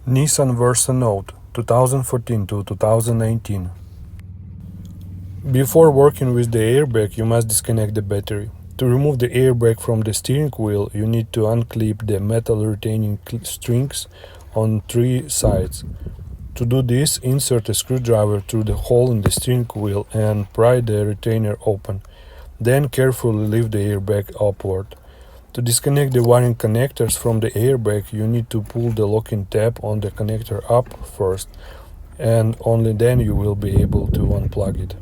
Nissan Versa Note 2014 to 2019. Before working with the airbag, you must disconnect the battery. To remove the airbag from the steering wheel, you need to unclip the metal retaining strings on three sides. To do this, insert a screwdriver through the hole in the steering wheel and pry the retainer open. Then carefully lift the airbag upward. To disconnect the wiring connectors from the airbag, you need to pull the locking tab on the connector up first, and only then you will be able to unplug it.